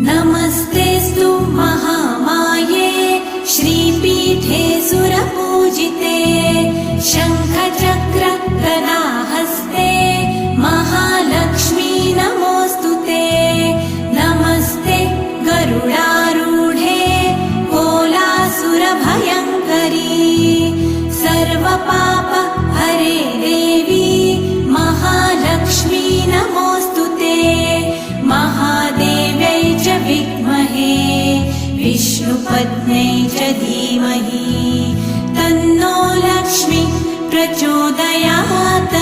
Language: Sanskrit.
नमस्तेऽस्तु महामाये श्रीपीठे सुरपूजिते शङ्खचक्र गदाहस्ते महालक्ष्मी नमोऽस्तुते। नमस्ते गरुडारूढे कोलासुरभयङ्करी सर्वपाप हरे देवी महालक्ष्मी नमोऽस्तुते। महादेव्यै च विद्महे विष्णुपत्न्यै च धीमहि तन्नो लक्ष्मी प्रचोदयात्।